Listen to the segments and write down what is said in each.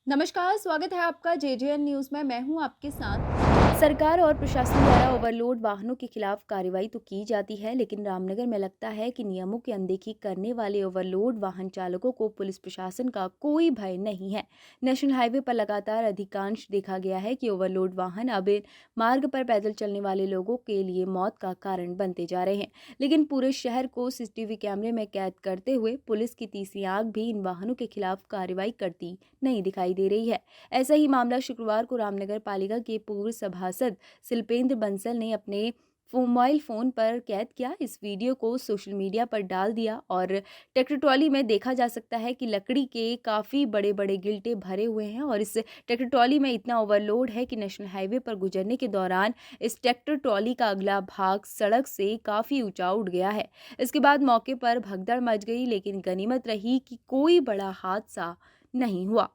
नमस्कार, स्वागत है आपका जेजेएन न्यूज़ में। मैं हूं आपके साथ। सरकार और प्रशासन द्वारा ओवरलोड वाहनों के खिलाफ कार्रवाई तो की जाती है, लेकिन रामनगर में लगता है कि नियमों की अनदेखी करने वाले ओवरलोड वाहन चालकों को पुलिस प्रशासन का कोई भय नहीं है। नेशनल हाईवे पर लगातार अधिकांश देखा गया है कि ओवरलोड वाहन अब इन मार्ग पर पैदल चलने वाले लोगों के लिए मौत का कारण बनते जा रहे हैं। लेकिन पूरे शहर को सीसीटीवी कैमरे में कैद करते हुए पुलिस की तीसरी आंख भी इन वाहनों के खिलाफ कार्रवाई करती नहीं दिखाई दे रही है। ऐसा ही मामला शुक्रवार को रामनगर पालिका के पूर्व सभासद शिल्पेंद्र बंसल ने अपने मोबाइल फोन पर कैद किया। इस वीडियो को सोशल मीडिया पर डाल दिया और ट्रैक्टर ट्रॉली में देखा जा सकता है कि लकड़ी के काफी बड़े बड़े गिल्टे भरे हुए हैं और इस ट्रैक्टर ट्रॉली में इतना ओवरलोड है कि नेशनल हाईवे पर गुजरने के दौरान इस ट्रैक्टर ट्रॉली का अगला भाग सड़क से काफी ऊंचा उठ गया है। इसके बाद मौके पर भगदड़ मच गई, लेकिन गनीमत रही कि कोई बड़ा हादसा नहीं हुआ।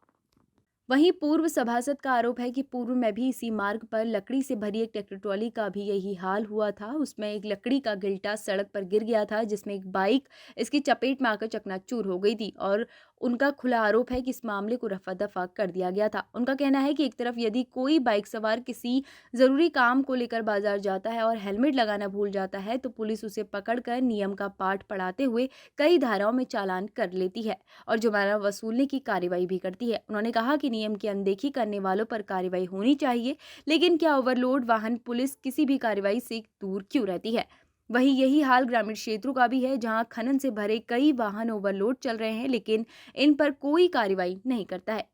वहीं पूर्व सभासद का आरोप है कि पूर्व में भी इसी मार्ग पर लकड़ी से भरी एक ट्रैक्टर ट्रॉली का भी यही हाल हुआ था। उसमें एक लकड़ी का गिल्टा सड़क पर गिर गया था, जिसमें एक बाइक इसकी चपेट में आकर चकनाचूर हो गई थी और उनका खुला आरोप है कि इस मामले को रफा दफा कर दिया गया था। उनका कहना है कि एक तरफ यदि कोई बाइक सवार किसी जरूरी काम को लेकर बाजार जाता है और हेलमेट लगाना भूल जाता है तो पुलिस उसे पकड़कर नियम का पाठ पढ़ाते हुए कई धाराओं में चालान कर लेती है और जुर्माना वसूलने की कार्रवाई भी करती है। उन्होंने कहा कि नियम की अनदेखी करने वालों पर कार्रवाई होनी चाहिए, लेकिन क्या ओवरलोड वाहन पुलिस किसी भी कार्रवाई से दूर क्यों रहती है? वहीं यही हाल ग्रामीण क्षेत्रों का भी है, जहां खनन से भरे कई वाहन ओवरलोड चल रहे हैं, लेकिन इन पर कोई कार्रवाई नहीं करता है।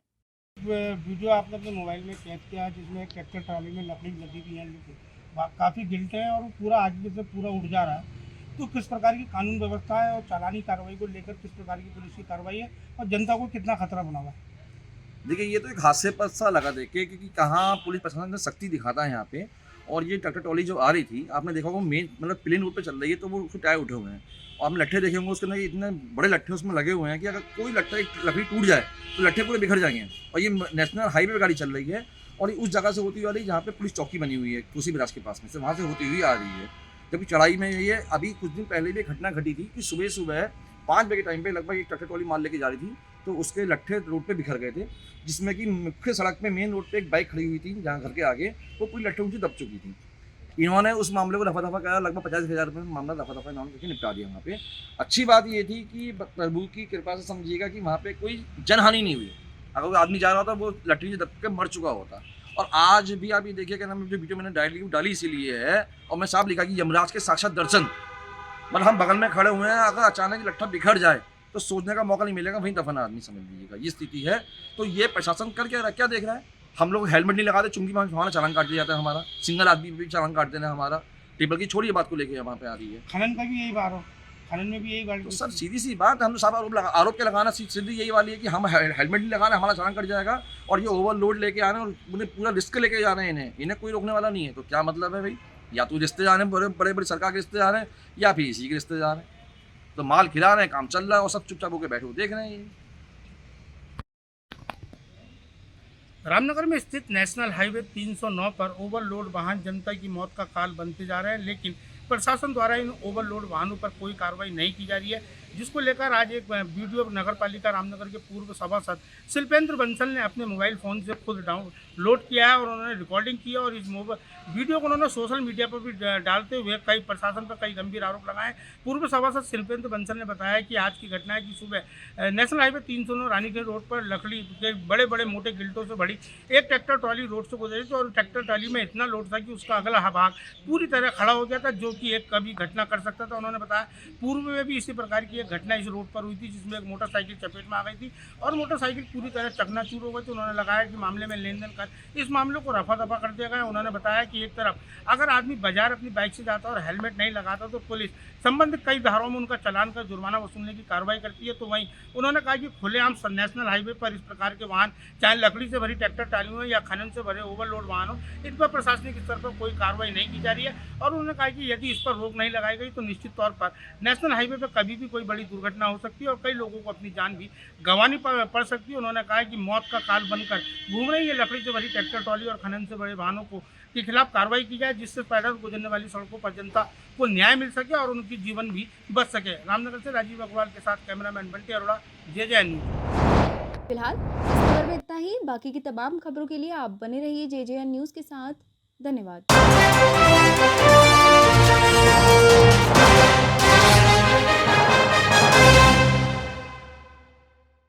वीडियो आपने अपने मोबाइल में कैद किया है जिसमें एक ट्रैक्टर ट्रॉली में लकड़ी लगी हुई है, काफ़ी गिल्टे हैं और वो पूरा आगे से पूरा उड़ जा रहा है। तो किस प्रकार की कानून व्यवस्था है और चालानी कार्रवाई को लेकर किस प्रकार की पुलिस की कार्रवाई है और जनता को कितना खतरा बना हुआ है? देखिए, ये तो एक हास्यास्पद सा लगा देख के, क्योंकि कहाँ पुलिस प्रशासन ने सख्ती दिखाता है यहाँ पे। और ये ट्रैक्टर ट्रॉली जो आ रही थी, आपने देखा होगा मेन मतलब प्लेन रोड पे चल रही है, तो वो उसके टायर उठे हुए हैं और आपने लट्ठे देखे होंगे उसके अंदर, इतने बड़े लट्ठे उसमें लगे हुए हैं कि अगर कोई लट्ठा एक लकड़ी टूट जाए तो लट्ठे पूरे बिखर जाएंगे। और ये नेशनल हाईवे पे गाड़ी चल रही है और ये उस जगह से होती हुई आ रही है जहाँ पे पुलिस चौकी बनी हुई है, कोसी ब्रास के पास में से, वहाँ से होती हुई आ रही है। जबकि चढ़ाई में ये अभी कुछ दिन पहले भी एक घटना घटी थी कि सुबह सुबह 5 बजे के टाइम पे लगभग एक ट्रैक्टर ट्रॉली माल लेके जा रही थी, तो उसके लट्ठे रोड पे बिखर गए थे, जिसमें कि मुख्य सड़क पे मेन रोड पे एक बाइक खड़ी हुई थी जहाँ घर के आगे, वो पूरी लट्ठे उनसे दब चुकी थी। इन्होंने उस मामले को रफा दफा करा, लगभग 50,000 रुपये में मामला रफा दफा इन्होंने करके निपटा दिया वहाँ पे। अच्छी बात ये थी कि प्रभु की कृपा से समझिएगा कि वहाँ पे कोई जनहानि नहीं हुई। अगर कोई आदमी जा रहा होता वो लट्ठी से दब के मर चुका होता। और आज भी आप ये देखिए, क्या नाम जो वीडियो मैंने डाली इसीलिए है और मैं साफ लिखा कि यमराज के साक्षात दर्शन, मतलब हम बगल में खड़े हुए हैं, अगर अचानक लट्ठा बिखर जाए तो सोचने का मौका नहीं मिलेगा, वहीं दफन आदमी समझ लीजिएगा, ये स्थिति है। तो ये प्रशासन कर क्या देख रहा है? हम लोग हेलमेट नहीं लगाते, चुंगी में हमारा चालान काट दिया जाता है, हमारा सिंगल आदमी भी चालान काट देना हमारा। टेबल की छोड़िए बात को लेके वहाँ पे आ रही है। खनन का भी यही बार हो, खनन में भी यही बात। तो सर सीधी सी बात, हम तो साफ आरोप के लगाना सीधी यही वाली है कि हम हेलमेट नहीं लगा रहे, हमारा चालान कट जाएगा। और ये ओवरलोड लेके आ रहे हैं और उन्हें पूरा रिस्क लेके जा रहे हैं, इन्हें कोई रोकने वाला नहीं है। तो क्या मतलब है भाई? या तो रिश्ते जा रहे हैं, बड़े बड़े सरकार के रिश्ते जा रहे हैं, या फिर इसी के रिश्ते जा रहे हैं। तो माल खिला रहे हैं, काम चल रहा है और सब चुपचाप होकर बैठे हुए देख रहे हैं। रामनगर में स्थित नेशनल हाईवे 309 पर ओवरलोड वाहन जनता की मौत का काल बनते जा रहे हैं, लेकिन प्रशासन द्वारा इन ओवरलोड वाहनों पर कोई कार्रवाई नहीं की जा रही है, जिसको लेकर आज एक वीडियो नगर पालिका रामनगर के पूर्व सभासद शिल्पेंद्र बंसल ने अपने मोबाइल फ़ोन से खुद डाउनलोड किया है और उन्होंने रिकॉर्डिंग की है और इस वीडियो को उन्होंने सोशल मीडिया पर भी डालते हुए कई प्रशासन पर कई गंभीर आरोप लगाए। पूर्व सभासद शिल्पेंद्र बंसल ने बताया कि आज की घटना है कि सुबह नेशनल हाईवे 309 रानीगंज रोड पर लकड़ी के बड़े बड़े मोटे गिल्टों से भरी एक ट्रैक्टर ट्रॉली रोड से गुजरी थी और ट्रैक्टर ट्रॉली में इतना लोड था कि उसका अगला भाग पूरी तरह खड़ा हो गया था, जो कि एक कभी घटना कर सकता था। उन्होंने बताया पूर्व में भी इसी प्रकार की एक घटना इस रोड पर हुई थी, जिसमें एक मोटरसाइकिल चपेट में आ गई थी और मोटरसाइकिल पूरी तरह चकनाचूर हो गई थी। उन्होंने लगाया कि मामले में लेन देन कर इस मामले को रफा दफा कर दिया गया। उन्होंने बताया कि एक तरफ अगर आदमी बाजार अपनी बाइक से जाता और हेलमेट नहीं लगाता तो पुलिस संबंधित कई धाराओं में उनका चालान कर जुर्माना वसूलने की कार्रवाई करती है। तो वहीं उन्होंने कहा कि खुलेआम नेशनल हाईवे पर इस प्रकार के वाहन, चाहे लकड़ी से भरी ट्रैक्टर ट्राली हो या खनन से भरे ओवरलोड वाहन हो, इन पर प्रशासनिक स्तर पर कोई कार्रवाई नहीं की जा रही है। और उन्होंने कहा कि यदि इस पर रोक नहीं लगाई गई तो निश्चित तौर पर नेशनल हाईवे पर कभी भी कोई बड़ी दुर्घटना हो सकती है और कई लोगों को अपनी जान भी गंवानी पड़ सकती है। उन्होंने कहा कि मौत का काल बनकर घूम रही है लकड़ी से भरी ट्रैक्टर ट्रॉली और खनन से बड़े वाहनों के खिलाफ कार्रवाई की जाए, जिससे पैदल गुजरने वाली सड़कों पर जनता को न्याय मिल सके और उनकी जीवन भी बच सके। रामनगर से राजीव अग्रवाल के साथ cameraman Bunty Arora, JJN news. फिलहाल इस खबर में इतना ही। बाकी की तमाम खबरों के लिए आप बने रहिए जेजेएन न्यूज़ के साथ। धन्यवाद।